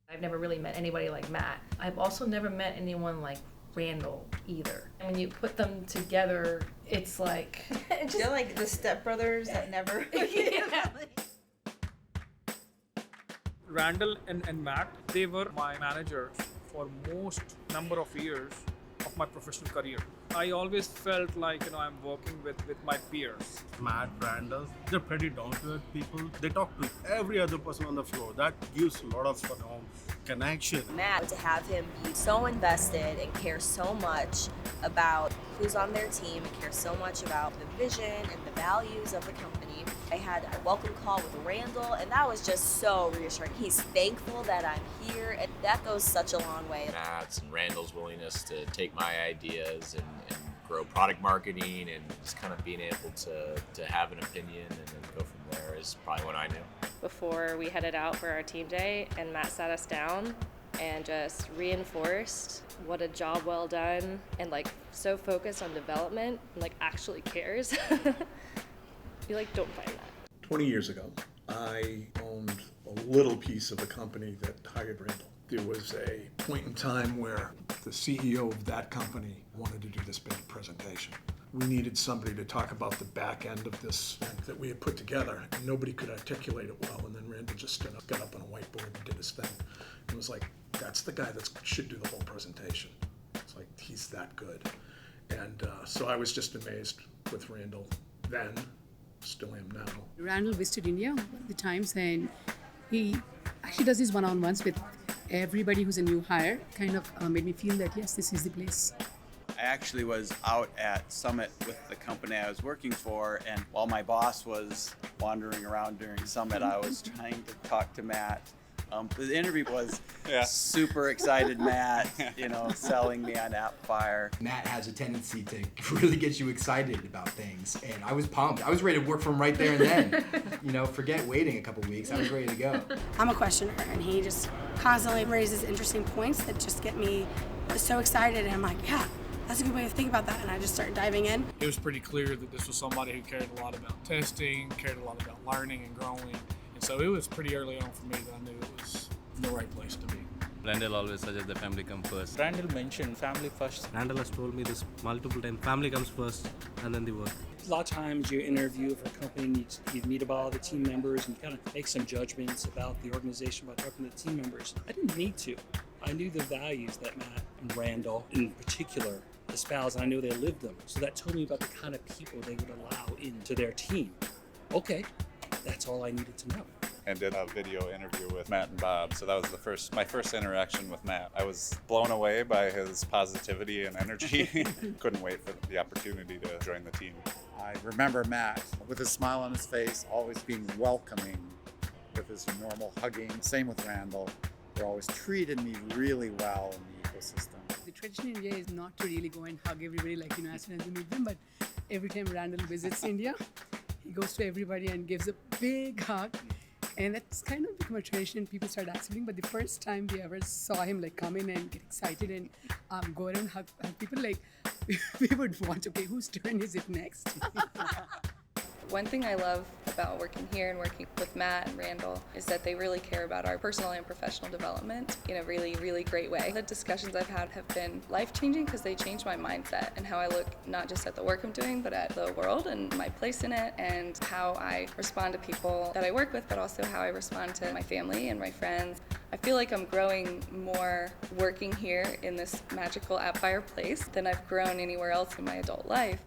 I've never really met anybody like Matt. I've also never met anyone like Randall either. And when you put them together, it's like... They're like the stepbrothers that never... Yeah. Randall and Matt, they were my managers for most number of years of my professional career. I always felt like, I'm working with my peers. Matt, Randall, they're pretty down-to-earth people. They talk to every other person on the floor. That gives a lot of connection. Matt, to have him be so invested and care so much about who's on their team, and care so much about the vision and the values of the company. I had a welcome call with Randall, and that was just so reassuring. He's thankful that I'm here, and that goes such a long way. Matt's and Randall's willingness to take my ideas and grow product marketing and just kind of being able to have an opinion and then go from there is probably what I knew. Before we headed out for our team day, and Matt sat us down and just reinforced what a job well done, and so focused on development and actually cares. You don't find that. 20 years ago, I owned a little piece of a company that hired Randall. There was a point in time where the CEO of that company wanted to do this big presentation. We needed somebody to talk about the back end of this that we had put together, and nobody could articulate it well, and then Randall just got up on a whiteboard and did his thing. It was like, that's the guy that should do the whole presentation. It's like, he's that good. And so I was just amazed with Randall then. Still am now. Randall visited India at the times, and he actually does these one-on-ones with everybody who's a new hire. Kind of made me feel that, yes, this is the place. I actually was out at Summit with the company I was working for, and while my boss was wandering around during Summit, I was trying to talk to Matt. The interview was super excited, Matt, selling me on Appfire. Matt has a tendency to really get you excited about things, and I was pumped. I was ready to work for him right there and then. Forget waiting a couple weeks. I was ready to go. I'm a questioner, and he just constantly raises interesting points that just get me so excited, and I'm like, yeah, that's a good way to think about that, and I just started diving in. It was pretty clear that this was somebody who cared a lot about testing, cared a lot about learning and growing. And so it was pretty early on for me that I knew it was the right place to be. Randall always suggests the family come first. Randall mentioned family first. Randall has told me this multiple times. Family comes first and then the work. A lot of times you interview for a company, you meet about all the team members and kind of make some judgments about the organization by talking to the team members. I didn't need to. I knew the values that Matt and Randall in particular espouse, and I knew they lived them. So that told me about the kind of people they would allow into their team. Okay. That's all I needed to know. And did a video interview with Matt and Bob. So that was my first interaction with Matt. I was blown away by his positivity and energy. Couldn't wait for the opportunity to join the team. I remember Matt with a smile on his face, always being welcoming with his normal hugging. Same with Randall. They always treated me really well in the ecosystem. The tradition in India is not to really go and hug everybody as soon as you meet them, but every time Randall visits India, he goes to everybody and gives a big hug, and that's kind of become a tradition. People start accepting, but the first time we ever saw him come in and get excited and go around and hug people, we would want, okay, whose turn is it next? One thing I love about working here and working with Matt and Randall is that they really care about our personal and professional development in a really, really great way. The discussions I've had have been life-changing because they changed my mindset and how I look not just at the work I'm doing, but at the world and my place in it, and how I respond to people that I work with, but also how I respond to my family and my friends. I feel like I'm growing more working here in this magical Appfire place than I've grown anywhere else in my adult life.